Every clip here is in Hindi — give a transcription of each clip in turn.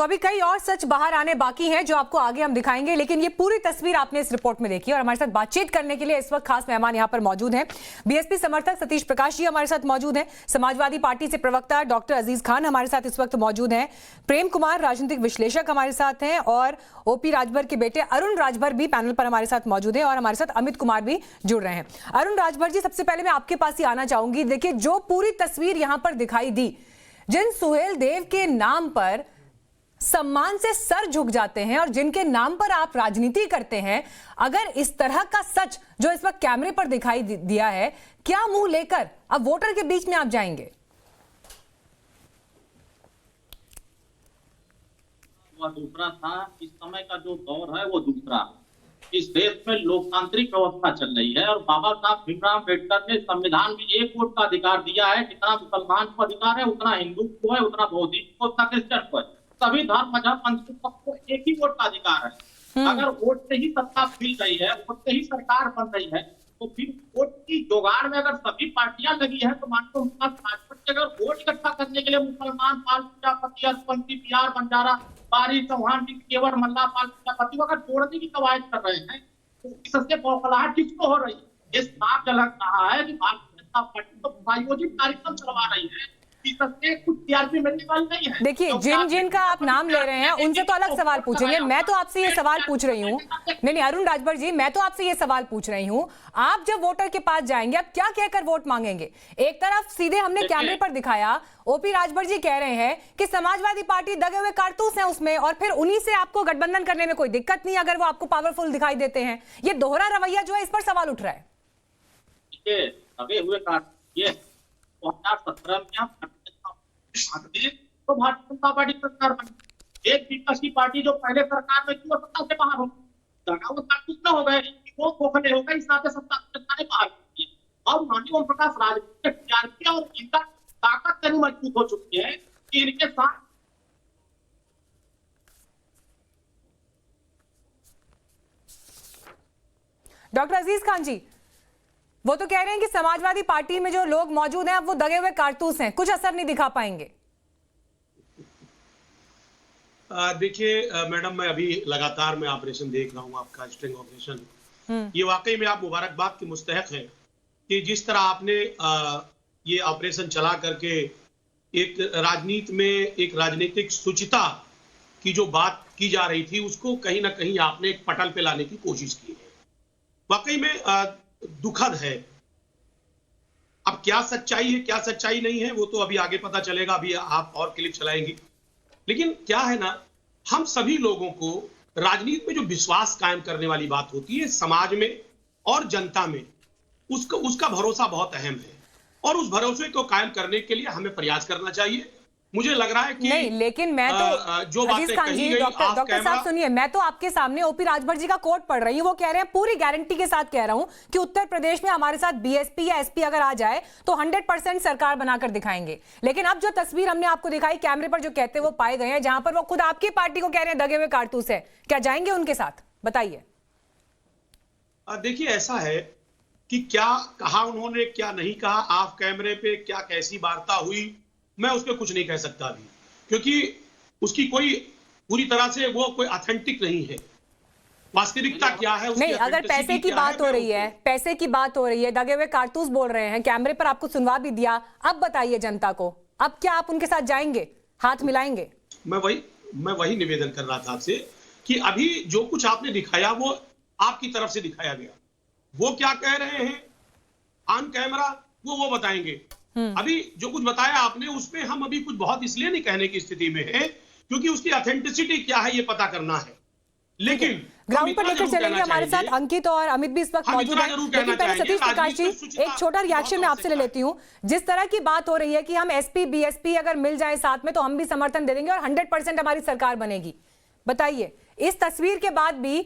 तो अभी कई और सच बाहर आने बाकी हैं जो आपको आगे हम दिखाएंगे, लेकिन ये पूरी तस्वीर आपने इस रिपोर्ट में देखी। और हमारे साथ बातचीत करने के लिए इस वक्त खास मेहमान यहाँ पर मौजूद हैं। बीएसपी समर्थक सतीश प्रकाश जी हमारे साथ मौजूद हैं। समाजवादी पार्टी से प्रवक्ता डॉक्टर अजीज खान हमारे साथ इस वक्त मौजूद हैं। प्रेम कुमार राजनीतिक विश्लेषक हमारे साथ हैं और ओपी राजभर के बेटे अरुण राजभर भी पैनल पर हमारे साथ मौजूद हैं और हमारे साथ अमित कुमार भी जुड़ रहे हैं। अरुण राजभर जी, सबसे पहले मैं आपके पास ही आना चाहूंगी। देखिए, जो पूरी तस्वीर यहाँ पर दिखाई दी, जिन सुहेल देव के नाम पर सम्मान से सर झुक जाते हैं और जिनके नाम पर आप राजनीति करते हैं, अगर इस तरह का सच जो इस वक्त कैमरे पर दिखाई दिया है, क्या मुंह लेकर अब वोटर के बीच में आप जाएंगे? वह दूसरा था, इस समय का जो दौर है वो दूसरा। इस देश में लोकतांत्रिक व्यवस्था चल रही है और बाबा साहब भीमराव अम्बेडकर ने संविधान में एक वोट का अधिकार दिया है। जितना मुसलमान को अधिकार है, उतना हिंदू को है, उतना बौद्धिक को, उतना क्रिश्चियन को है। सभी धर्म मजहब पंथ सबको एक ही वोट का अधिकार है। अगर वोट से ही सत्ता मिल रही है, वोट से ही सरकार बन रही है, तो फिर वोट की जुगाड़ में अगर सभी पार्टियां लगी है, तो मान लो उनका अगर वोट इकट्ठा करने के लिए मुसलमान, पाल प्रजापति, अल्पपंथी, बिहार, बंजारा, बारी, चौहान, केवल, मल्ला, पाल प्रजापति अगर जोड़ने की कवायद कर रहे हैं, तो इससे बौखलाहट किसको हो रही है? इस साफ झलक रहा है कि भारतीय जनता पार्टी तो आयोजित कार्यक्रम चलवा रही है, कुछ टीआरपी मिलने वाली नहीं है। देखिए, जिन का आप नाम ले रहे हैं उनसे तो अलग सवाल पूछेंगे। मैं तो आपसे ये सवाल पूछ रही हूँ, नहीं अरुण राजभर जी, मैं तो आपसे ये सवाल पूछ रही हूँ, आप जब वोटर के पास जाएंगे, आप क्या कहकर वोट मांगेंगे? एक तरफ सीधे हमने कैमरे पर दिखाया, ओपी राजभर जी कह रहे हैं कि समाजवादी पार्टी दगे हुए कारतूस हैं उसमें, और फिर उन्हीं से आपको गठबंधन करने में कोई दिक्कत नहीं अगर वो आपको पावरफुल दिखाई देते हैं। ये दोहरा रवैया जो है, इस पर सवाल उठ रहा है। दगे हुए कारतूस, ये 2017 में तो भारतीय जनता पार्टी सरकार बनी। एक विपक्षी पार्टी जो पहले सरकार में थी वो सत्ता से बाहर हो गई, कारतूस न हो गए, वो खोखले हो गए, इस नाते सत्ता से बाहर हो गई। और माननीय ओम प्रकाश राजभर टीआरपी और इनका ताकत इतनी मजबूत हो चुकी है कि इनके साथ डॉक्टर अजीज खान जी, वो तो कह रहे हैं कि समाजवादी पार्टी में जो लोग मौजूद हैं अब वो दगे हुए कारतूस हैं, कुछ असर नहीं दिखा पाएंगे। देखिए मैडम, मैं अभी लगातार मैं ऑपरेशन देख रहा हूं, आपका स्ट्रिंग ऑपरेशन। ये वाकई में आप मुबारकबाद के मुस्तहक हैं कि जिस तरह आपने ये ऑपरेशन चला करके एक राजनीति में एक राजनीतिक शुचिता की जो बात की जा रही थी, उसको कहीं ना कहीं आपने एक पटल पे लाने की कोशिश की है। वाकई में दुखद है। अब क्या सच्चाई है, क्या सच्चाई नहीं है, वो तो अभी आगे पता चलेगा, अभी आप और क्लिप चलाएंगी। लेकिन क्या है ना, हम सभी लोगों को राजनीति में जो विश्वास कायम करने वाली बात होती है समाज में और जनता में, उसका भरोसा बहुत अहम है और उस भरोसे को कायम करने के लिए हमें प्रयास करना चाहिए। मुझे लग रहा है कि नहीं, लेकिन मैं तो जो बातें कही गई, डॉक्टर साहब सुनिए, मैं तो आपके सामने ओपी राजभर जी का कोट पढ़ रही हूँ। वो कह रहे हैं, पूरी गारंटी के साथ कह रहा हूं कि उत्तर प्रदेश में हमारे साथ बीएसपी या एसपी अगर आ जाए तो 100% सरकार बनाकर दिखाएंगे। लेकिन अब जो तस्वीर हमने आपको दिखाई कैमरे पर, जो कहते वो पाए गए हैं, जहां पर वो खुद आपकी पार्टी को कह रहे हैं दगे हुए कारतूस है, क्या जाएंगे उनके साथ? बताइए। देखिए, ऐसा है कि क्या कहा उन्होंने, क्या नहीं कहा, ऑफ कैमरे पे क्या कैसी वार्ता हुई, मैं उस पर कुछ नहीं कह सकता अभी, क्योंकि उसकी कोई पूरी तरह से वो कोई ऑथेंटिक नहीं है। वास्तविकता क्या है, नहीं, अगर पैसे की बात हो रही है, पैसे की बात हो रही है, दगे हुए कारतूस बोल रहे हैं, कैमरे पर आपको सुनवा भी दिया, अब बताइए जनता को, अब क्या आप उनके साथ जाएंगे, हाथ मिलाएंगे? मैं वही निवेदन कर रहा था आपसे कि अभी जो कुछ आपने दिखाया वो आपकी तरफ से दिखाया गया। वो क्या कह रहे हैं ऑन कैमरा वो बताएंगे। अभी जो कुछ बताया आपने उसमें हम अभी कुछ बहुत इसलिए नहीं कहने की स्थिति में है क्योंकि उसकी ऑथेंटिसिटी क्या है ये पता करना है। लेकिन ग्राउंड पर लेकर चलेंगे, हमारे साथ अंकित और अमित भी इस वक्त मौजूद हैं। लेकिन पहले सतीश प्रकाश जी, एक छोटा रिएक्शन मैं आपसे ले लेती हूँ। जिस तरह की बात हो रही है कि हम एसपी बीएसपी अगर मिल जाए साथ में तो हम भी समर्थन दे देंगे और 100% हमारी सरकार बनेगी, बताइए इस तस्वीर के बाद भी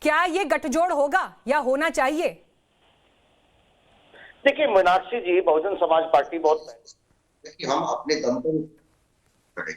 क्या ये गठजोड़ होगा या होना चाहिए? देखिए मीनाक्षी जी, बहुजन समाज पार्टी बहुत कि हम अपने दम पर करें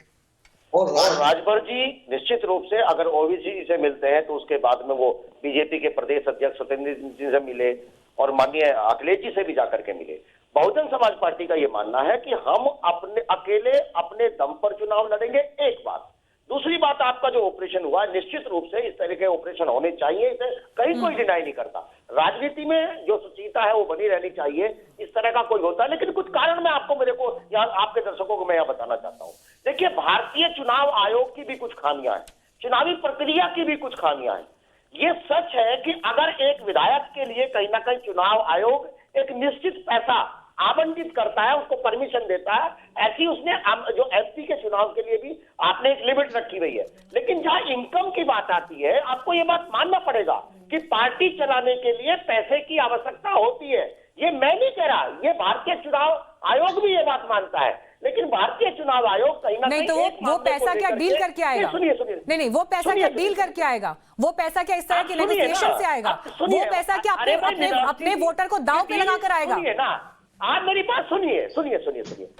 और राजभर जी निश्चित रूप से अगर ओवैसी से मिलते हैं तो उसके बाद में वो बीजेपी के प्रदेश अध्यक्ष सत्येंद्र जी से मिले और माननीय अखिलेश जी से भी जाकर के मिले। बहुजन समाज पार्टी का ये मानना है कि हम अपने अकेले अपने दम पर चुनाव लड़ेंगे, एक बात। दूसरी बात आपका जो ऑपरेशन हुआ, निश्चित रूप से इस तरह के ऑपरेशन होने चाहिए, इसे कहीं कोई डिनाई नहीं करता। राजनीति में जो सुचिता है वो बनी रहनी चाहिए, इस तरह का कोई होता है। लेकिन कुछ कारण मैं आपको, मेरे को यहाँ आपके दर्शकों को मैं यहाँ बताना चाहता हूँ। देखिए, भारतीय चुनाव आयोग की भी कुछ खामियां हैं, चुनावी प्रक्रिया की भी कुछ खामियां हैं। ये सच है कि अगर एक विधायक के लिए कहीं ना कहीं चुनाव आयोग एक निश्चित पैसा आवंटित करता है, उसको परमिशन देता है, ऐसी उसने जो एमपी के चुनाव के लिए भी आपने एक लिमिट रखी हुई है। लेकिन जहां इनकम की बात आती है, आपको ये बात मानना पड़ेगा कि पार्टी चलाने के लिए पैसे की आवश्यकता होती है। ये मैं नहीं कह रहा, ये भारतीय चुनाव आयोग भी ये बात मानता है। लेकिन भारतीय चुनाव आयोग कहीं ना नहीं, तो वो पैसा क्या डील करके आएगा? सुनिए, नहीं, वो पैसा क्या डील करके आएगा? वो पैसा क्या इस तरह के नेगोशिएशन से आएगा? वो पैसा क्या अपने वोटर को दांव पे लगा कर आएगा? सुनिए ना, आप मेरी बात सुनिए,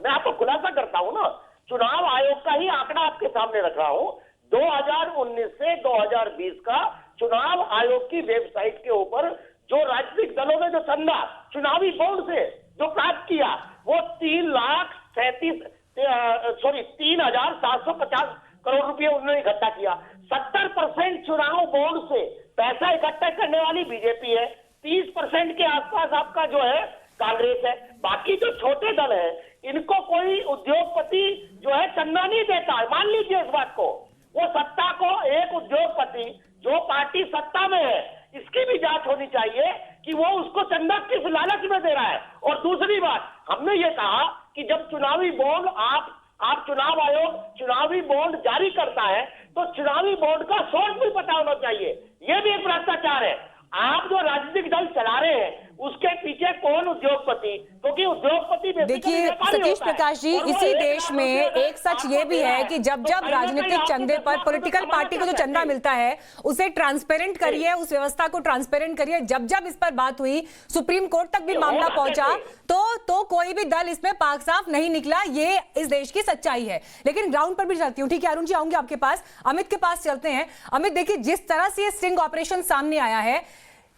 मैं आपको खुलासा करता हूं ना। चुनाव आयोग का ही आंकड़ा आपके सामने रख रहा हूं। 2019 से 2020 का चुनाव आयोग की वेबसाइट के ऊपर जो राजनीतिक दलों ने जो चंदा चुनावी बॉन्ड से जो प्राप्त किया, वो 3,750 करोड़ रुपए उन्होंने इकट्ठा किया। 70% चुनाव बॉन्ड से पैसा इकट्ठा करने वाली बीजेपी है, 30% के आसपास आपका जो है कांग्रेस है। बाकी जो छोटे दल है, इनको कोई उद्योगपति जो है चंदा नहीं देता है। मान लीजिए इस बात को, वो सत्ता को, एक उद्योगपति जो पार्टी सत्ता में है, इसकी भी जांच होनी चाहिए कि वो उसको चंदा किस लालच में दे रहा है। और दूसरी बात, हमने ये कहा कि जब चुनावी बॉन्ड आप चुनाव आयोग चुनावी बॉन्ड जारी करता है, तो चुनावी बॉन्ड का सोर्स भी पता होना चाहिए। ये भी एक भ्रष्टाचार है। आप जो राजनीतिक दल चला रहे हैं, उसके पीछे कौन उद्योगपति, क्योंकि उद्योगपति देखिए सतीश प्रकाश जी, इसी देश में एक सच ये भी है कि जब जब राजनीतिक चंदे पर पॉलिटिकल पार्टी को जो चंदा मिलता है, उसे ट्रांसपेरेंट करिए, उस व्यवस्था को ट्रांसपेरेंट करिए। जब जब इस पर बात हुई, सुप्रीम कोर्ट तक भी मामला पहुंचा, तो कोई भी दल इसमें पाक साफ नहीं निकला। ये इस देश की सच्चाई है। लेकिन ग्राउंड पर भी चलती हूँ, ठीक है अरुण जी, आऊंगी आपके पास। अमित के पास चलते हैं। अमित, देखिए जिस तरह से ये स्टिंग ऑपरेशन सामने आया है,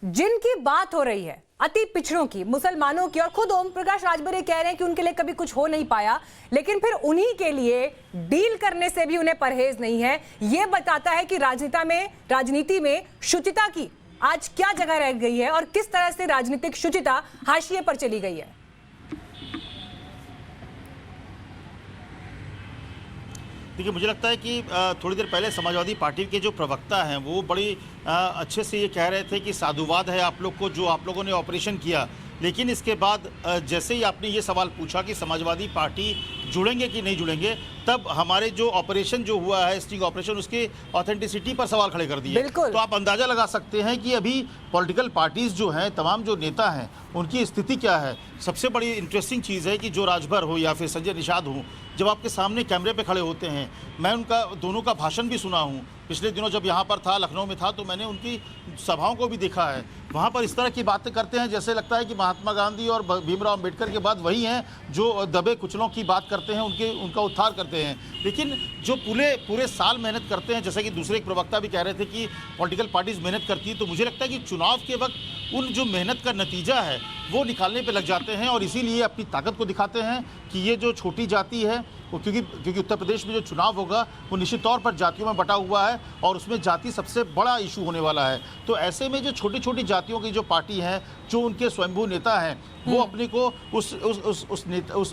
जिनकी बात हो रही है अति पिछड़ों की, मुसलमानों की, और खुद ओम प्रकाश राजभरे कह रहे हैं कि उनके लिए कभी कुछ हो नहीं पाया, लेकिन फिर उन्हीं के लिए डील करने से भी उन्हें परहेज नहीं है। यह बताता है कि राजनीति में शुचिता की आज क्या जगह रह गई है और किस तरह से राजनीतिक शुचिता हाशिए पर चली गई है। देखिए, मुझे लगता है कि थोड़ी देर पहले समाजवादी पार्टी के जो प्रवक्ता हैं वो बड़ी अच्छे से ये कह रहे थे कि साधुवाद है आप लोग को जो आप लोगों ने ऑपरेशन किया। लेकिन इसके बाद जैसे ही आपने ये सवाल पूछा कि समाजवादी पार्टी जुड़ेंगे कि नहीं जुड़ेंगे, तब हमारे जो ऑपरेशन जो हुआ है, स्टिंग ऑपरेशन, उसके ऑथेंटिसिटी पर सवाल खड़े कर दिए। तो आप अंदाज़ा लगा सकते हैं कि अभी पॉलिटिकल पार्टीज़ जो हैं, तमाम जो नेता हैं, उनकी स्थिति क्या है। सबसे बड़ी इंटरेस्टिंग चीज़ है कि जो राजभर हो या फिर संजय निषाद हो, जब आपके सामने कैमरे पे खड़े होते हैं, मैं उनका दोनों का भाषण भी सुना हूँ। पिछले दिनों जब यहाँ पर था, लखनऊ में था, तो मैंने उनकी सभाओं को भी देखा है। वहाँ पर इस तरह की बातें करते हैं जैसे लगता है कि महात्मा गांधी और भीमराव अम्बेडकर के बाद वही हैं जो दबे कुचलों की बात करते हैं, उनका उद्धार करते हैं। लेकिन जो पूरे साल मेहनत करते हैं, जैसे कि दूसरे एक प्रवक्ता भी कह रहे थे कि पॉलिटिकल पार्टीज मेहनत करती है, तो मुझे लगता है कि चुनाव के वक्त उन जो मेहनत का नतीजा है वो निकालने पे लग जाते हैं और इसीलिए अपनी ताकत को दिखाते हैं कि ये जो छोटी जाति है वो, क्योंकि उत्तर प्रदेश में जो चुनाव होगा वो निश्चित तौर पर जातियों में बटा हुआ है और उसमें जाति सबसे बड़ा इशू होने वाला है। तो ऐसे में जो छोटी छोटी जातियों की जो पार्टी है, जो उनके स्वयंभू नेता हैं, वो अपने को उस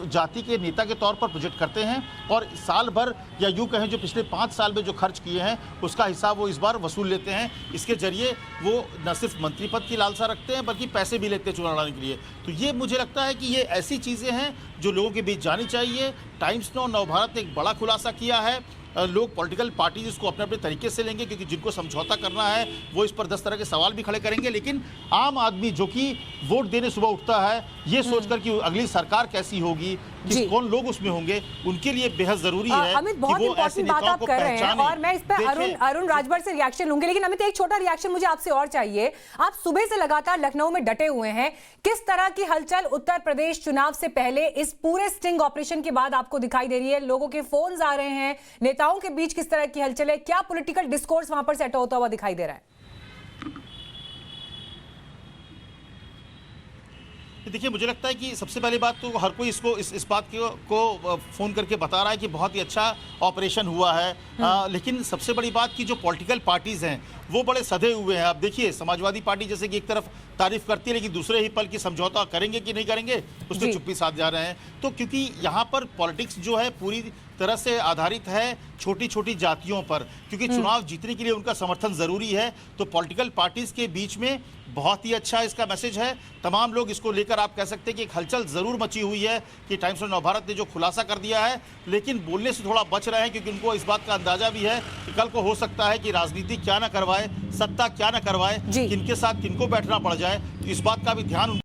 जाति के नेता के तौर पर प्रोजेक्ट करते हैं और साल भर या यूँ कहें जो पिछले 5 साल में जो खर्च किए हैं उसका हिसाब वो इस बार वसूल लेते हैं। इसके जरिए वो न सिर्फ मंत्री पद की लालसा रखते हैं बल्कि पैसे भी लेते हैं चुनाव लड़ने के लिए। तो ये मुझे लगता है कि ये ऐसी चीज़ें हैं जो लोगों के बीच जानी चाहिए। टाइम्स ने और नवभारत ने एक बड़ा खुलासा किया है। लोग पॉलिटिकल पार्टीज इसको अपने अपने तरीके से लेंगे क्योंकि जिनको समझौता करना है वो इस पर 10 तरह के सवाल भी खड़े करेंगे, लेकिन आम आदमी जो कि वोट देने सुबह उठता है ये सोचकर कि अगली सरकार कैसी होगी, कौन लोग उसमें होंगे, उनके लिए बेहद जरूरी है। अमित, बहुत इंपॉर्टेंट बात आप कर रहे हैं और मैं इस पर अरुण राजभर से रिएक्शन लूंगी, लेकिन अमित एक छोटा रिएक्शन मुझे आपसे और चाहिए। आप सुबह से लगातार लखनऊ में डटे हुए हैं, किस तरह की हलचल उत्तर प्रदेश चुनाव से पहले इस पूरे स्टिंग ऑपरेशन के बाद आपको दिखाई दे रही है? लोगों के फोन्स आ रहे हैं, नेताओं के बीच किस तरह की हलचल है, क्या पॉलिटिकल डिस्कोर्स वहां पर सेट होता हुआ दिखाई दे रहा है? देखिए, मुझे लगता है कि सबसे पहली बात तो हर कोई इसको इस बात को फ़ोन करके बता रहा है कि बहुत ही अच्छा ऑपरेशन हुआ है। लेकिन सबसे बड़ी बात कि जो पॉलिटिकल पार्टीज़ हैं वो बड़े सधे हुए हैं। आप देखिए, समाजवादी पार्टी जैसे कि एक तरफ तारीफ करती है लेकिन दूसरे ही पल की समझौता करेंगे कि नहीं करेंगे उस पर चुप्पी साध जा रहे हैं। तो क्योंकि यहाँ पर पॉलिटिक्स जो है पूरी तरह से आधारित है छोटी छोटी जातियों पर, क्योंकि चुनाव जीतने के लिए उनका समर्थन ज़रूरी है। तो पॉलिटिकल पार्टीज़ के बीच में बहुत ही अच्छा इसका मैसेज है। तमाम लोग इसको लेकर आप कह सकते हैं कि एक हलचल ज़रूर मची हुई है कि टाइम्स ऑफ नवभारत ने जो खुलासा कर दिया है, लेकिन बोलने से थोड़ा बच रहे हैं क्योंकि उनको इस बात का अंदाजा भी है कि कल को हो सकता है कि राजनीति क्या ना करवाए, सत्ता क्या ना करवाए, किनके साथ किनको बैठना पड़ जाए। तो इस बात का भी ध्यान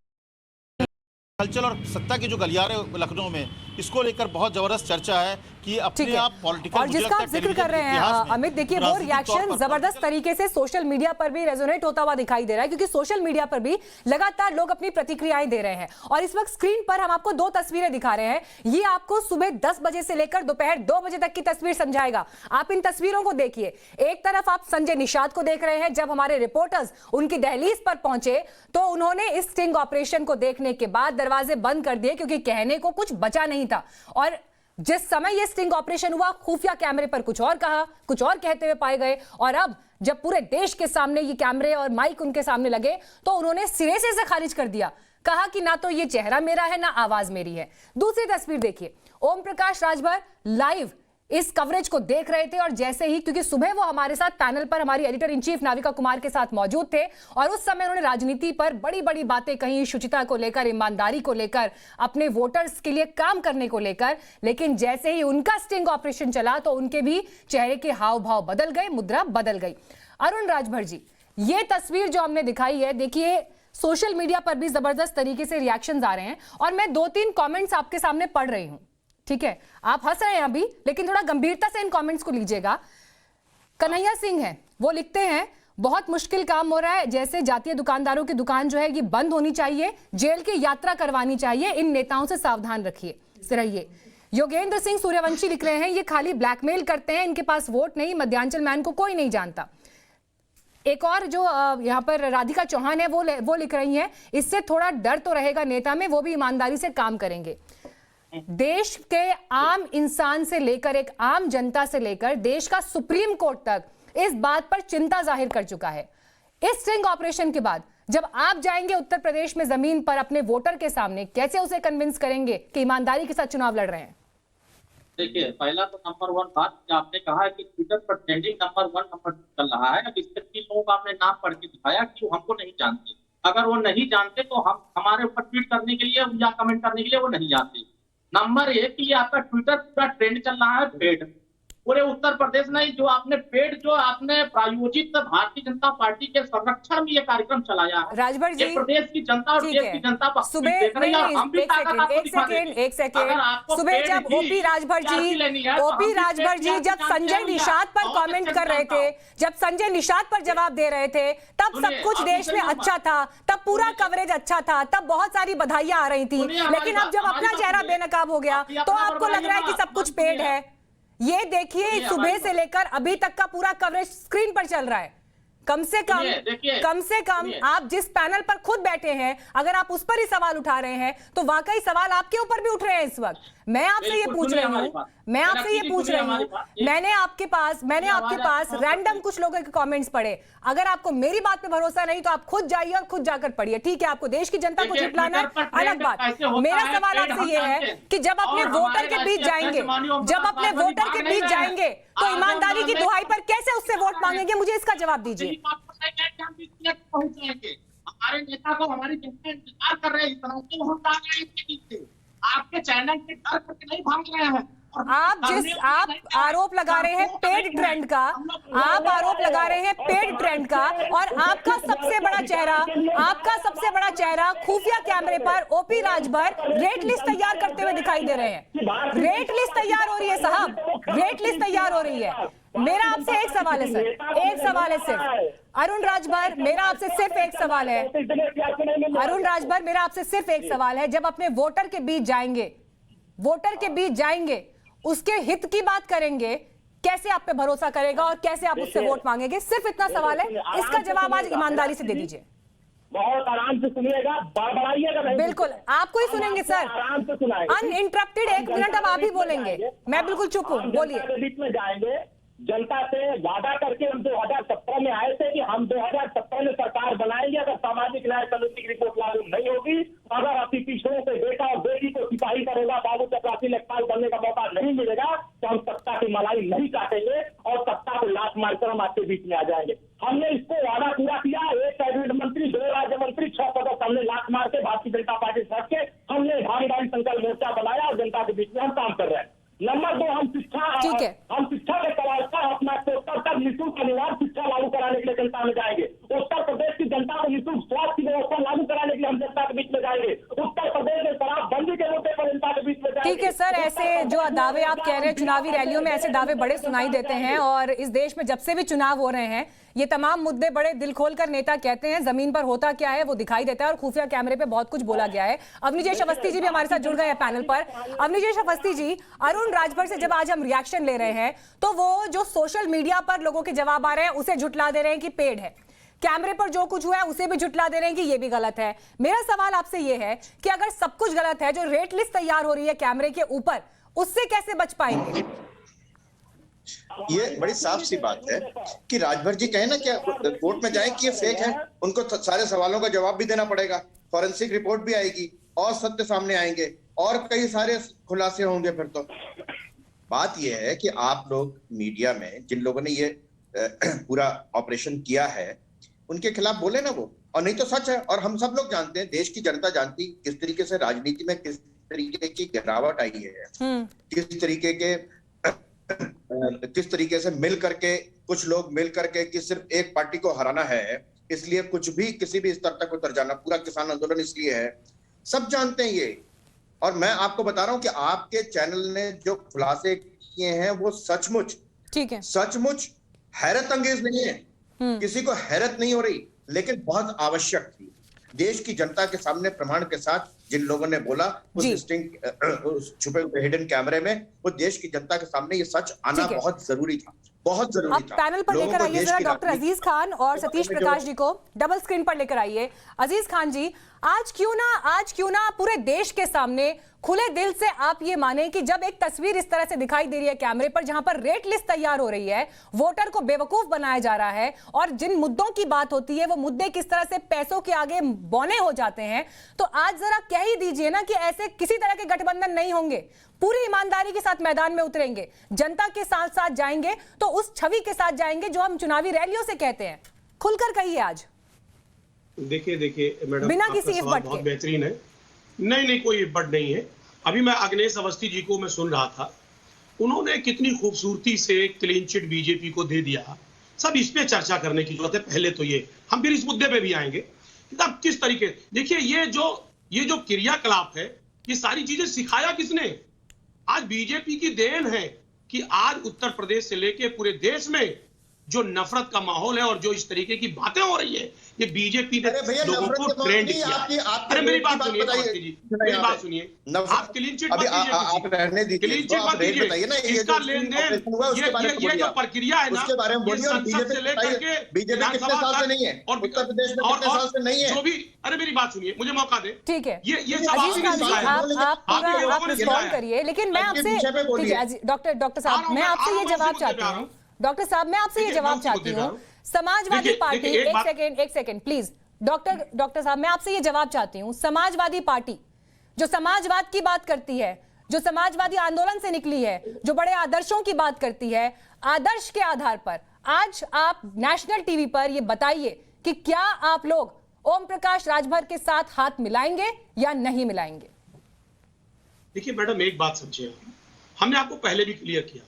हलचल और सत्ता के जो गलियारे लखनऊ में, इसको लेकर बहुत जबरदस्त चर्चा है कि अपने आप पॉलिटिकल, और जिसका आप जिक्र कर रहे हैं अमित, देखिए वो रिएक्शन जबरदस्त तरीके से सोशल मीडिया पर भी रेजोनेट होता हुआ दिखाई दे रहा है, क्योंकि सोशल मीडिया पर भी लगातार लोग अपनी प्रतिक्रियाएं दे रहे हैं। और इस वक्त स्क्रीन पर हम आपको 2 तस्वीरें दिखा रहे हैं। ये आपको सुबह 10 बजे से लेकर दोपहर 2 बजे तक की तस्वीर समझाएगा। आप इन तस्वीरों को देखिए। एक तरफ आप संजय निषाद को देख रहे हैं। जब हमारे रिपोर्टर्स उनकी दहलीज पर पहुंचे तो उन्होंने इस स्टिंग ऑपरेशन को देखने के बाद दरवाजे बंद कर दिए, क्योंकि कहने को कुछ बचा नहीं था। और जिस समय यह स्टिंग ऑपरेशन हुआ, खुफिया कैमरे पर कुछ और कहा, कुछ और कहते हुए पाए गए। और अब जब पूरे देश के सामने ये कैमरे और माइक उनके सामने लगे तो उन्होंने सिरे से इसे खारिज कर दिया। कहा कि ना तो ये चेहरा मेरा है, ना आवाज मेरी है। दूसरी तस्वीर देखिए, ओम प्रकाश राजभर लाइव इस कवरेज को देख रहे थे। और जैसे ही, क्योंकि सुबह वो हमारे साथ पैनल पर हमारी editor in chief Navika Kumar के साथ मौजूद थे और उस समय उन्होंने राजनीति पर बड़ी बड़ी बातें कही, शुचिता को लेकर, ईमानदारी को लेकर, अपने वोटर्स के लिए काम करने को लेकर। लेकिन जैसे ही उनका स्टिंग ऑपरेशन चला तो उनके भी चेहरे के हाव भाव बदल गए, मुद्रा बदल गई। अरुण राजभर जी, ये तस्वीर जो हमने दिखाई है, देखिए सोशल मीडिया पर भी जबरदस्त तरीके से रिएक्शंस आ रहे हैं और मैं 2-3 कमेंट्स आपके सामने पढ़ रही हूं। ठीक है, आप हंस रहे हैं अभी, लेकिन थोड़ा गंभीरता से इन कमेंट्स को लीजिएगा। कन्हैया सिंह है, वो लिखते हैं, बहुत मुश्किल काम हो रहा है, जैसे जातीय दुकानदारों की दुकान जो है ये बंद होनी चाहिए, जेल की यात्रा करवानी चाहिए, इन नेताओं से सावधान रहिए। योगेंद्र सिंह सूर्यवंशी लिख रहे हैं, ये खाली ब्लैकमेल करते हैं, इनके पास वोट नहीं, मध्यांचल मैन को कोई नहीं जानता। एक और जो यहाँ पर राधिका चौहान है वो लिख रही हैं, इससे थोड़ा डर तो रहेगा नेता में, वो भी ईमानदारी से काम करेंगे। देश के आम इंसान से लेकर, एक आम जनता से लेकर देश का सुप्रीम कोर्ट तक इस बात पर चिंता जाहिर कर चुका है। इस स्टिंग ऑपरेशन के बाद जब आप जाएंगे उत्तर प्रदेश में जमीन पर अपने वोटर के सामने, कैसे उसे कन्विंस करेंगे कि ईमानदारी के साथ चुनाव लड़ रहे हैं? देखिए, पहला तो नंबर 1 बात आपने कहा है कि ट्विटर पर ट्रेंडिंग नंबर 1 नंबर चल रहा है। अब इसके 3 लोगों का आपने नाम पढ़ के दिखाया कि वो हमको नहीं जानते। अगर वो नहीं जानते तो हम हमारे ऊपर ट्वीट करने के लिए या कमेंट करने के लिए वो नहीं जाते। नंबर 1 कि ये आपका ट्विटर पूरा ट्रेंड चल रहा है पेड, पूरे उत्तर प्रदेश नहीं, जो आपने पेड, जो आपने प्रायोजित भारतीय जनता पार्टी के संरक्षण में ये कार्यक्रम चलाया है। राजभर जी, प्रदेश की जनता और देश की जनता सुबह एक सेकेंड सुबह जब ओपी राजभर जी जब संजय निषाद पर कमेंट कर रहे थे, जब संजय निषाद पर जवाब दे रहे थे, तब सब कुछ देश में अच्छा था, तब पूरा कवरेज अच्छा था, तब बहुत सारी बधाइयां आ रही थी। लेकिन अब जब अपना चेहरा बेनकाब हो गया तो आपको लग रहा है कि सब कुछ पेड है। ये देखिए, सुबह से लेकर अभी तक का पूरा कवरेज स्क्रीन पर चल रहा है। कम से कम आप जिस पैनल पर खुद बैठे हैं, अगर आप उस पर ही सवाल उठा रहे हैं तो वाकई सवाल आपके ऊपर भी उठ रहे हैं इस वक्त। मैं आपसे ये पूछ रही हूँ, मैंने आपके पास रैंडम कुछ लोगों के कमेंट्स पढ़े। अगर आपको मेरी बात पे भरोसा नहीं तो आप खुद जाइए और खुद जाकर पढ़िए। ठीक है, आपको देश की जनता को जितलाना है, अलग बात। मेरा सवाल आपसे ये है कि जब अपने वोटर के बीच जाएंगे तो ईमानदारी की दुहाई पर कैसे उससे वोट मांगेंगे? मुझे इसका जवाब दीजिए। हमारे नेता को हमारी जनता इंतजार कर रहे हैं, आपके चैनल के डर करके नहीं भाग रहे हैं। आप आरोप लगा रहे हैं पेड ट्रेंड का, और आपका सबसे बड़ा चेहरा खुफिया कैमरे पर ओपी राजभर रेट लिस्ट तैयार करते हुए दिखाई दे रहे हैं। रेट लिस्ट तैयार हो रही है साहब, रेट लिस्ट तैयार हो रही है। मेरा आपसे एक सवाल है सर, एक सवाल है सिर्फ। अरुण राजभर, मेरा आपसे सिर्फ एक सवाल है। अरुण राजभर, मेरा आपसे सिर्फ एक सवाल है। जब अपने वोटर के बीच जाएंगे, उसके हित की बात करेंगे, कैसे आप पे भरोसा करेगा और कैसे आप उससे वोट मांगेंगे? सिर्फ इतना सवाल है, इसका जवाब आज ईमानदारी से दे दीजिए। बहुत आराम से सुनिएगा, बड़बड़ाइएगा नहीं। बिल्कुल आपको ही सुनेंगे सर, आराम से सुनाएंगे। अनइंटरप्टेड। 1 मिनट अब आप ही बोलेंगे, मैं बिल्कुल चुप हूँ, बोलिए। जनता के बीच में जाएंगे, जनता से वादा करके हम 2017 में आए थे कि हम 2017 में सरकार बनाएंगे अगर सामाजिक न्याय समिति की रिपोर्ट लागू नहीं होगी, अगर अति पिछड़ों से बेटा और बेटी को सिपाही करेगा, बाबू चपरासी लेखपाल बनने का मौका नहीं मिलेगा तो हम सत्ता की मलाई नहीं काटेंगे और सत्ता को लात मारकर हम आपके बीच में आ जाएंगे। हमने इसको वादा पूरा किया। 1 कैबिनेट मंत्री, 2 राज्य मंत्री, 6 सदस्य हमने लात मार के भारतीय जनता पार्टी से हट के हमने भागीदारी संकल्प मोर्चा बनाया और जनता के बीच में हम काम कर रहे हैं। नंबर 2, हम शिक्षा के सवाल का अपना उत्तर तक निःशुल्क अनिवार्य शिक्षा लागू कराने के लिए जनता में जाएंगे। उत्तर प्रदेश की जनता को निःशुल्क स्वास्थ्य की व्यवस्था लागू कराने के लिए हम जनता के बीच में जाएंगे। उत्तर प्रदेश में शराबबंदी के मुद्दे पर जनता के बीच में जाएंगे। ठीक है सर, ऐसे जो दावे आप कह रहे हैं चुनावी रैलियों में, ऐसे दावे बड़े सुनाई देते हैं और इस देश में जब से भी चुनाव हो रहे हैं ये तमाम मुद्दे बड़े दिल खोलकर नेता कहते हैं। जमीन पर होता क्या है वो दिखाई देता है और खुफिया कैमरे पे बहुत कुछ बोला गया है। अवनीजेश अवस्थी जी भी हमारे साथ जुड़ गए हैं पैनल पर। अवनीजेश अवस्थी जी, अरुण राजभर से जब आज हम रिएक्शन ले रहे हैं तो वो जो सोशल मीडिया पर लोगों के जवाब आ रहे हैं उसे झुटला दे रहे हैं कि पेड़ है, कैमरे पर जो कुछ हुआ है उसे भी झुटला दे रहे हैं कि ये भी गलत है। मेरा सवाल आपसे ये है कि अगर सब कुछ गलत है, जो रेट लिस्ट तैयार हो रही है कैमरे के ऊपर, उससे कैसे बच पाएंगे? ये बड़ी साफ सी बात है कि राजभर जी कहे ना कि कोर्ट में जाए कि ये फेक है, उनको सारे सवालों का जवाब भी देना पड़ेगा, फॉरेंसिक रिपोर्ट भी आएगी और सत्य सामने आएंगे और कई सारे खुलासे होंगे। फिर तो बात यह है कि आप लोग मीडिया में जिन लोगों ने ये पूरा ऑपरेशन किया है उनके खिलाफ बोले ना वो, और नहीं तो सच है। और हम सब लोग जानते हैं, देश की जनता जानती किस तरीके से राजनीति में किस तरीके की गिरावट आई है, किस तरीके से मिल करके कुछ लोग मिल करके कि सिर्फ एक पार्टी को हराना है, इसलिए कुछ भी किसी भी स्तर तक उतर जाना, पूरा किसान आंदोलन इसलिए है, सब जानते हैं ये। और मैं आपको बता रहा हूं कि आपके चैनल ने जो खुलासे किए हैं वो सचमुच, ठीक है, सचमुच हैरत अंगेज नहीं है, किसी को हैरत नहीं हो रही, लेकिन बहुत आवश्यक थी। देश की जनता के सामने प्रमाण के साथ जिन लोगों ने बोला उस छुपे हुए हिडन कैमरे में, वो देश की जनता के सामने ये सच आना बहुत जरूरी था, बहुत जरूरी था। पैनल पर लेकर आइए जरा डॉक्टर अजीज खान और सतीश प्रकाश जी को, डबल स्क्रीन पर लेकर आइए। अजीज खान जी, आज क्यों ना पूरे देश के सामने खुले दिल से आप ये माने कि जब एक तस्वीर इस तरह से दिखाई दे रही है कैमरे पर जहां पर रेट लिस्ट तैयार हो रही है, वोटर को बेवकूफ बनाया जा रहा है और जिन मुद्दों की बात होती है वो मुद्दे किस तरह से पैसों के आगे बौने हो जाते हैं, तो आज जरा कह ही दीजिए ना कि ऐसे किसी तरह के गठबंधन नहीं होंगे, पूरी ईमानदारी के साथ मैदान में उतरेंगे, जनता के साथ साथ जाएंगे तो उस छवि के साथ जाएंगे जो हम चुनावी रैलियों से कहते हैं। खुलकर कहिए आज। देखिए मैडम, बिना किसी इफ बट बहुत बेहतरीन है। नहीं कोई इफ बट नहीं है। अभी मैं अग्नेश अवस्थी जी को मैं सुन रहा था, उन्होंने कितनी खूबसूरती से क्लीन चिट बीजेपी को दे दिया। सब इस पे चर्चा करने की जरूरत है। पहले तो ये हम फिर इस मुद्दे पे भी आएंगे, अब किस तरीके, देखिए ये जो क्रियाकलाप है, ये सारी चीजें सिखाया किसने? आज बीजेपी की देन है कि आज उत्तर प्रदेश से लेके पूरे देश में जो नफरत का माहौल है और जो इस तरीके की बातें हो रही है, ये बीजेपी ने लोगों को ट्रेंड किया। अरे मेरी बात सुनिए, मेरी बात सुनिए, आप क्लीन चिट मत दीजिए, क्लीन चिट मत दीजिए, इसका लेन देन, ये जो प्रक्रिया है ना, ये संसद से लेकर के विधानसभा तक और उत्तर प्रदेश में कितने साल से नहीं है जो भी। अरे मेरी बात सुनिए, मुझे मौका दे, ठीक है, ये सब आप रिस्पॉन्ड करिए, लेकिन मैं आपसे डॉक्टर साहब मैं आपसे ये जवाब चाहती हूँ, डॉक्टर साहब मैं आपसे ये जवाब चाहती हूँ, समाजवादी पार्टी, एक सेकेंड प्लीज, डॉक्टर साहब मैं आपसे ये जवाब चाहती हूँ, समाजवादी पार्टी जो समाजवाद की बात करती है, जो समाजवादी आंदोलन से निकली है, जो बड़े आदर्शों की बात करती है, आदर्श के आधार पर आज आप नेशनल टीवी पर ये बताइए कि क्या आप लोग ओम प्रकाश राजभर के साथ हाथ मिलाएंगे या नहीं मिलाएंगे? देखिए मैडम, एक बात समझिए, हमने आपको पहले भी क्लियर किया,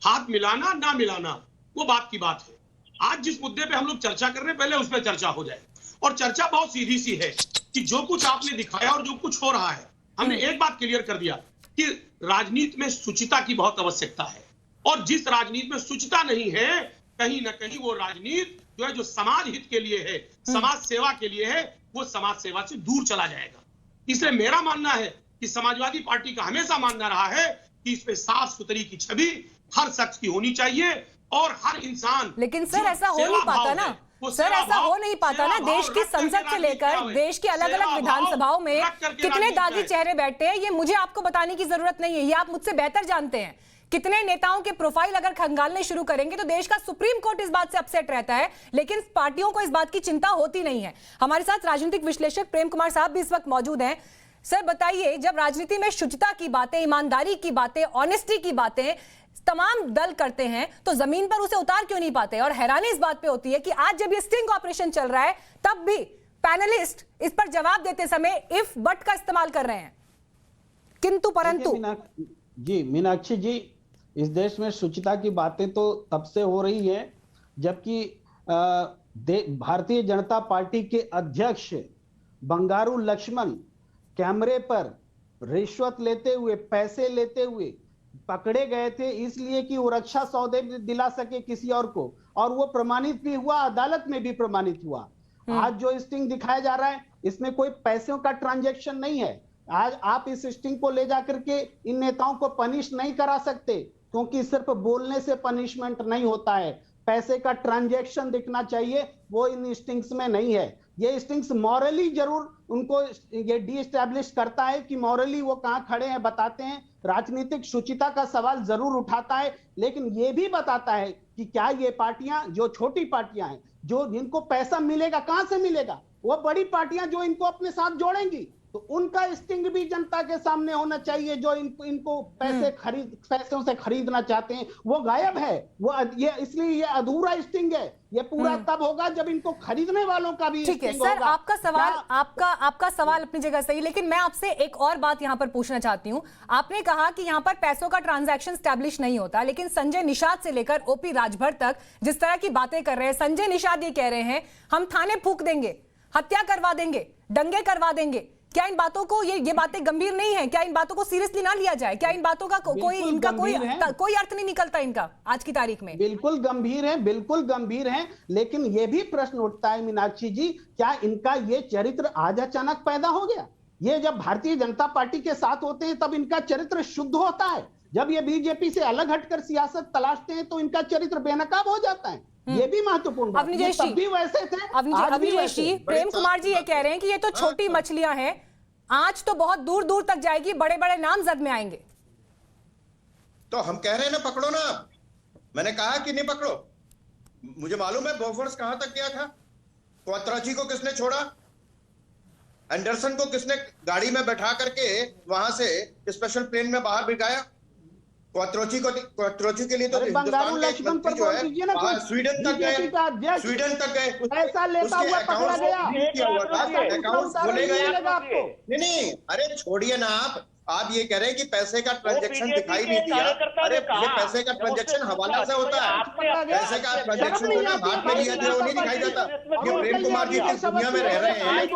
हाथ मिलाना ना मिलाना वो बात की बात है। आज जिस मुद्दे पे हम लोग चर्चा कर रहे हैं, पहले उस पर चर्चा हो जाए, और चर्चा बहुत सीधी सी है कि जो कुछ आपने दिखाया और जो कुछ हो रहा है, हमने एक बात क्लियर कर दिया कि राजनीति में शुचिता की बहुत आवश्यकता है, और जिस राजनीति में शुचिता नहीं है, कहीं ना कहीं वो राजनीति जो है, जो समाज हित के लिए है, समाज सेवा के लिए है, वो समाज सेवा से दूर चला जाएगा। इसलिए मेरा मानना है कि समाजवादी पार्टी का हमेशा मानना रहा है कि इस पे साफ सुथरी की छवि हर शख्स की होनी चाहिए, और हर इंसान, लेकिन सर ऐसा हो नहीं पाता ना, वो सर सेवा ऐसा भाव- हो नहीं पाता ना, सेवा भाव देश की रख करके संसद से राजनीति लेकर क्या है? देश के अलग सेवा अलग भाव विधानसभाओं में रख करके कितने राजनीति दागी क्या है? चेहरे बैठते हैं, ये मुझे आपको बताने की जरूरत नहीं है, ये आप मुझसे बेहतर जानते हैं। कितने नेताओं के प्रोफाइल अगर खंगालने शुरू करेंगे तो देश का सुप्रीम कोर्ट इस बात से अपसेट रहता है, लेकिन पार्टियों को इस बात की चिंता होती नहीं है। हमारे साथ राजनीतिक विश्लेषक प्रेम कुमार साहब भी इस वक्त मौजूद हैं। सर बताइए, जब राजनीति में शुचिता की बातें, ईमानदारी की बातें, ऑनेस्टी की बातें तमाम दल करते हैं तो जमीन पर उसे उतार क्यों नहीं पाते? और हैरानी इस बात पे होती है कि आज जब ये स्टिंग ऑपरेशन चल रहा है तब भी पैनलिस्ट इस पर जवाब देते समय इफ बट का इस्तेमाल कर रहे हैं, किंतु परंतु। मीनाक्षी जी, इस देश में शुचिता की बातें तो तब से हो रही है जबकि भारतीय जनता पार्टी के अध्यक्ष बंगारू लक्ष्मण कैमरे पर रिश्वत लेते हुए, पैसे लेते हुए पकड़े गए थे, इसलिए कि वो रक्षा सौदे दिला सके किसी और को, और वो प्रमाणित भी हुआ, अदालत में भी प्रमाणित हुआ। आज जो स्टिंग दिखाया जा रहा है इसमें कोई पैसों का ट्रांजैक्शन नहीं है। आज आप इस स्टिंग को ले जाकर के इन नेताओं को पनिश नहीं करा सकते, क्योंकि सिर्फ बोलने से पनिशमेंट नहीं होता है, पैसे का ट्रांजैक्शन दिखना चाहिए, वो इन स्टिंग्स में नहीं है। ये स्टिंग्स मॉरली जरूर उनको ये डी-एस्टैब्लिश करता है कि मॉरली वो कहां खड़े हैं, बताते हैं, राजनीतिक शुचिता का सवाल जरूर उठाता है, लेकिन ये भी बताता है कि क्या ये पार्टियां, जो छोटी पार्टियां हैं, जो जिनको पैसा मिलेगा, कहां से मिलेगा, वो बड़ी पार्टियां जो इनको अपने साथ जोड़ेंगी, तो उनका स्टिंग भी जनता के सामने होना चाहिए। जो इनको पैसों से खरीदना चाहते हैं वो गायब है, वो ये इसलिए ये अधूरा स्टिंग है। ये पूरा तब होगा जब इनको खरीदने वालों का भी ठीक है स्टिंग सर, होगा। आपका सवाल आपका सवाल अपनी जगह सही, लेकिन मैं आपसे एक और बात यहां पर पूछना चाहती हूं। आपने कहा कि यहां पर पैसों का ट्रांजैक्शन स्टैब्लिश नहीं होता, लेकिन संजय निषाद से लेकर ओपी राजभर तक जिस तरह की बातें कर रहे हैं, संजय निषाद ये कह रहे हैं हम थाने फूंक देंगे, हत्या करवा देंगे, दंगे करवा देंगे। क्या इन बातों को, ये बातें गंभीर नहीं है? क्या इन बातों को सीरियसली ना लिया जाए? क्या इन बातों का कोई अर्थ नहीं निकलता इनका आज की तारीख में? बिल्कुल गंभीर है, बिल्कुल गंभीर है, लेकिन ये भी प्रश्न उठता है मीनाक्षी जी, क्या इनका ये चरित्र आज अचानक पैदा हो गया? ये जब भारतीय जनता पार्टी के साथ होते हैं तब इनका चरित्र शुद्ध होता है, जब ये बीजेपी से अलग हटकर सियासत तलाशते हैं तो इनका चरित्र बेनकाब हो जाता है। ये भी महत्वपूर्ण बात। ये तब भी वैसे थे, आज भी वैसे। प्रेम कुमार जी ये कह रहे हैं कि ये तो छोटी मछलियां हैं, आज तो बहुत दूर दूर तक जाएगी, बड़े बड़े नाम जद में आएंगे। तो हम कह रहे हैं ना, पकड़ो ना। मैंने कहा कि नहीं पकड़ो। मुझे मालूम है बोफोर्स कहां तक गया था, क्वात्राची को किसने छोड़ा, एंडरसन को किसने गाड़ी में बैठा करके वहां से स्पेशल प्लेन में बाहर भिगाया। क्वात्रोची के लिए तो बंगारू लक्ष्मण पर जो है स्वीडन तक गए, स्वीडन तक गए, पैसा लेता हुआ पकड़ा गया, अकाउंट खोले गए आपको। नहीं, अरे छोड़िए ना, आप ये कह रहे हैं कि पैसे का ट्रांजैक्शन दिखाई नहीं दिया। अरे ये पैसे का ट्रांजैक्शन हवाला से होता है, पैसे का ट्रांजैक्शन हाथ में लिया था वो नहीं दिखाई देता। ये प्रेम कुमार जी किस दुनिया में रह रहे हैं?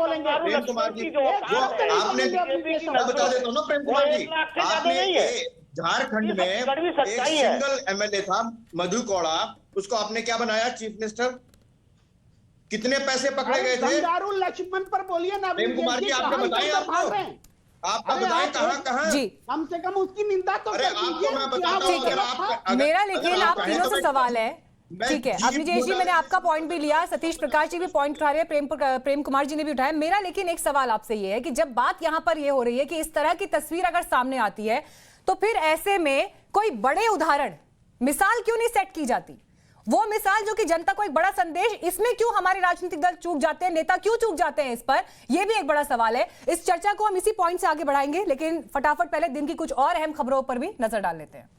प्रेम कुमार जी जो आपने, मैं बता देता हूँ ना प्रेम कुमार जी, आपने झारखंड में एक सिंगल एमएलए था मधु कौड़ा, उसको आपने क्या बनाया चीफ मिनिस्टर? कितने पैसे पकड़े गए थे? बंगारू लक्ष्मण पर बोलिए ना प्रेम कुमार जी, आपने बताया, आपको बताएं कहां जी, कम से कम उसकी निंदा तो अरे आपको मैं बताता ठीक है, मेरा लेकिन आप तीनों से सवाल है। ठीक है, अभिजेश जी मैंने आपका पॉइंट भी लिया, सतीश प्रकाश जी भी पॉइंट उठा रहे हैं, प्रेम कुमार जी ने भी उठाया। मेरा लेकिन एक सवाल आपसे ये है कि जब बात यहां पर ये हो रही है कि इस तरह की तस्वीर अगर सामने आती है तो फिर ऐसे में कोई बड़े उदाहरण, मिसाल क्यों नहीं सेट की जाती? वो मिसाल जो कि जनता को एक बड़ा संदेश, इसमें क्यों हमारे राजनीतिक दल चूक जाते हैं, नेता क्यों चूक जाते हैं? इस पर यह भी एक बड़ा सवाल है। इस चर्चा को हम इसी पॉइंट से आगे बढ़ाएंगे, लेकिन फटाफट पहले दिन की कुछ और अहम खबरों पर भी नजर डाल लेते हैं।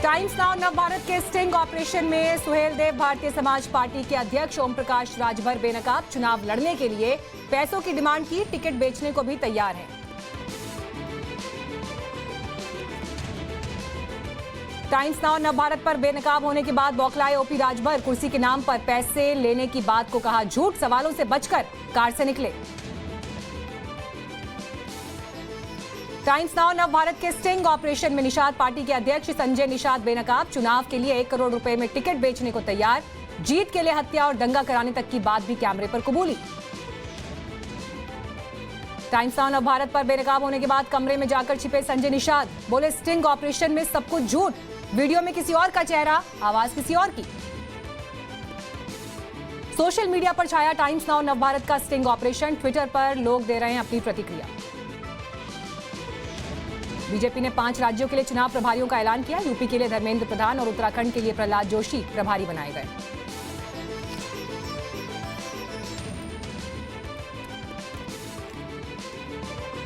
टाइम्स नाउ नवभारत के स्टिंग ऑपरेशन में सुहेल देव भारतीय समाज पार्टी के अध्यक्ष ओम प्रकाश राजभर बेनकाब चुनाव लड़ने के लिए पैसों की डिमांड की, टिकट बेचने को भी तैयार हैं। टाइम्स नाउ नवभारत पर बेनकाब होने के बाद बौखलाए ओपी राजभर, कुर्सी के नाम पर पैसे लेने की बात को कहा झूठ, सवालों से बचकर कार से निकले। टाइम्स नाउ नवभारत के स्टिंग ऑपरेशन में निषाद पार्टी के अध्यक्ष संजय निषाद बेनकाब, चुनाव के लिए 1 करोड़ रुपए में टिकट बेचने को तैयार, जीत के लिए हत्या और दंगा कराने तक की बात भी कैमरे पर कबूली। टाइम्स नाउ नव भारत पर बेनकाब होने के बाद कमरे में जाकर छिपे संजय निषाद, बोले स्टिंग ऑपरेशन में सब कुछ झूठ, वीडियो में किसी और का चेहरा, आवाज किसी और की। सोशल मीडिया पर छाया टाइम्स नाउ नव भारत का स्टिंग ऑपरेशन, ट्विटर पर लोग दे रहे हैं अपनी प्रतिक्रिया। बीजेपी ने 5 राज्यों के लिए चुनाव प्रभारियों का ऐलान किया। यूपी के लिए धर्मेंद्र प्रधान और उत्तराखंड के लिए प्रहलाद जोशी प्रभारी बनाए गए।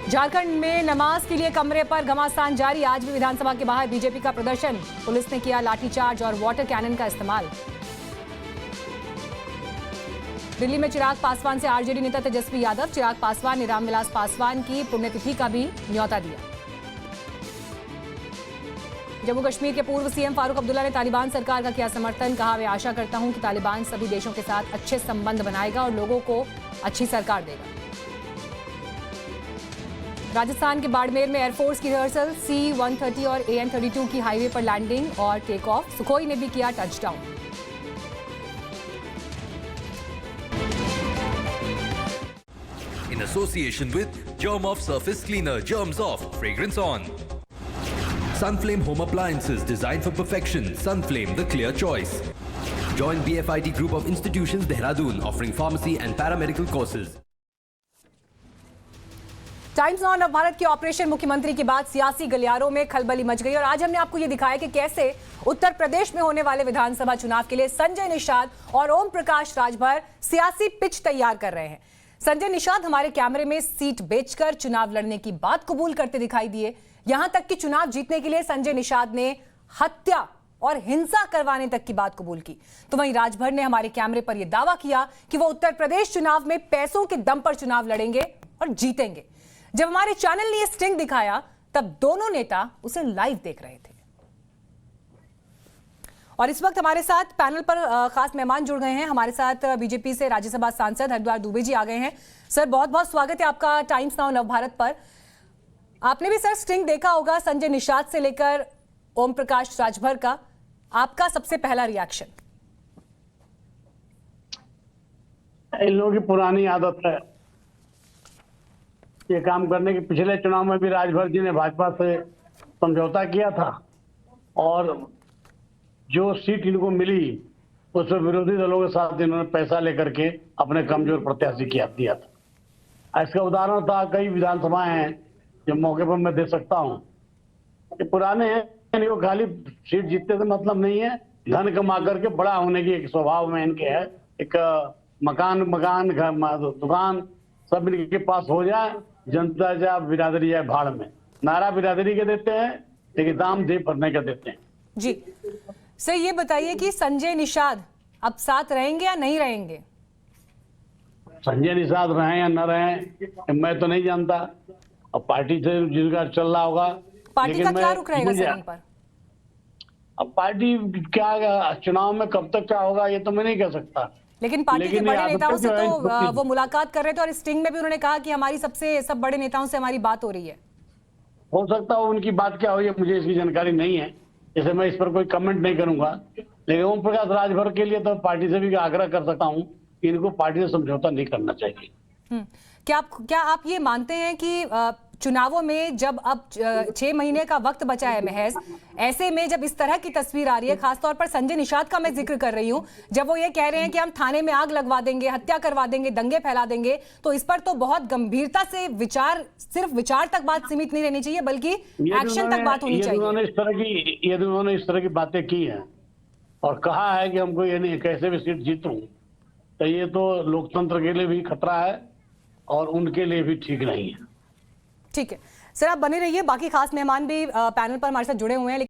झारखंड में नमाज के लिए कमरे पर घमासान जारी। आज भी विधानसभा के बाहर बीजेपी का प्रदर्शन, पुलिस ने किया लाठीचार्ज और वाटर कैनन का इस्तेमाल। दिल्ली में चिराग पासवान से आरजेडी नेता तेजस्वी यादव, चिराग पासवान ने रामविलास पासवान की पुण्यतिथि का भी न्योता दिया। जम्मू कश्मीर के पूर्व सीएम फारूक अब्दुल्ला ने तालिबान सरकार का किया समर्थन, कहा मैं आशा करता हूं कि तालिबान सभी देशों के साथ अच्छे संबंध बनाएगा और लोगों को अच्छी सरकार देगा। राजस्थान के बाड़मेर में एयरफोर्स की रिहर्सल, C-130 और AN-32 की हाईवे पर लैंडिंग और टेक ऑफ, सुखोई ने भी किया touchdown. In association with Germ-Off Surface Cleaner, Germs Off, Fragrance On. Sunflame Home Appliances, designed for perfection. Sunflame, the clear choice. Join BFIT Group of Institutions, Dehradun, offering pharmacy and paramedical courses. Times now नव भारत के ऑपरेशन मुख्यमंत्री के बाद सियासी गलियारों में खलबली मच गई और आज हमने आपको ये दिखाया कि कैसे उत्तर प्रदेश में होने वाले विधानसभा चुनाव के लिए संजय निषाद और ओम प्रकाश राजभर सियासी पिच तैयार कर रहे हैं। संजय निषाद हमारे कैमरे में सीट बेचकर चुनाव लड़ने की बात कबूल करते दिखाई दिए। यहां तक कि चुनाव जीतने के लिए संजय निषाद ने हत्या और हिंसा करवाने तक की बात कबूल की। तो वहीं राजभर ने हमारे कैमरे पर यह दावा किया कि वो उत्तर प्रदेश चुनाव में पैसों के दम पर चुनाव लड़ेंगे और जीतेंगे। जब हमारे चैनल ने यह स्टिंग दिखाया तब दोनों नेता उसे लाइव देख रहे थे। और इस वक्त हमारे साथ पैनल पर खास मेहमान जुड़ गए हैं। हमारे साथ बीजेपी से राज्यसभा सांसद हरिद्वार दुबे जी आ गए हैं। सर बहुत बहुत स्वागत है आपका टाइम्स नाउ नव भारत पर। आपने भी सर स्टिंग देखा होगा संजय निषाद से लेकर ओम प्रकाश राजभर का, आपका सबसे पहला रिएक्शन? इन लोगों की पुरानी आदत है ये काम करने की। पिछले चुनाव में भी राजभर जी ने भाजपा से समझौता किया था और जो सीट इनको मिली उसमें विरोधी दलों के साथ इन्होंने पैसा लेकर के अपने कमजोर प्रत्याशी की दिया था। इसका उदाहरण था, कई विधानसभाएं हैं जो मौके पर मैं दे सकता हूं। ये पुराने हैं, इनको खाली सीट जीतने से मतलब नहीं है, धन कमा करके बड़ा होने की एक स्वभाव में इनके है। एक मकान दुकान सब इनके पास हो जाए, जनता जाए बिरादरी जाए भाड़ में। नारा बिरादरी के देते हैं लेकिन दाम दे भरने का देते हैं। जी सर, ये बताइए कि संजय निषाद अब साथ रहेंगे या नहीं रहेंगे? संजय निषाद रहें या न रहें मैं तो नहीं जानता, अब पार्टी से जिसका चल रहा होगा। पार्टी का क्या रुख रहेगा सर इन पर? अब पार्टी क्या चुनाव में कब तक क्या होगा ये तो मैं नहीं कह सकता। लेकिन पार्टी के बड़े नेताओं से तो वो मुलाकात कर रहे थे और स्टिंग में भी उन्होंने कहा कि हमारी सब बड़े नेताओं से हमारी बात हो रही है। हो सकता है उनकी बात क्या हुई है मुझे इसकी जानकारी नहीं है, जैसे मैं इस पर कोई कमेंट नहीं करूंगा। लेकिन ओम प्रकाश राजभर के लिए तो पार्टी से भी आग्रह कर सकता हूं कि इनको पार्टी से समझौता नहीं करना चाहिए। क्या आप ये मानते हैं कि चुनावों में जब अब 6 महीने का वक्त बचा है महज, ऐसे में जब इस तरह की तस्वीर आ रही है, खासतौर पर संजय निषाद का मैं जिक्र कर रही हूं, जब वो ये कह रहे हैं कि हम थाने में आग लगवा देंगे, हत्या करवा देंगे, दंगे फैला देंगे, तो इस पर तो बहुत गंभीरता से सिर्फ विचार तक बात सीमित नहीं रहनी चाहिए बल्कि एक्शन तक बात होनी चाहिए। यदि उन्होंने इस तरह की बातें की हैं और कहा है कि हमको ये नहीं कैसे भी सीट जीतूं, तो ये तो लोकतंत्र के लिए भी खतरा है और उनके लिए भी ठीक नहीं है। ठीक है सर, आप बने रहिए। बाकी खास मेहमान भी पैनल पर हमारे साथ जुड़े हुए हैं।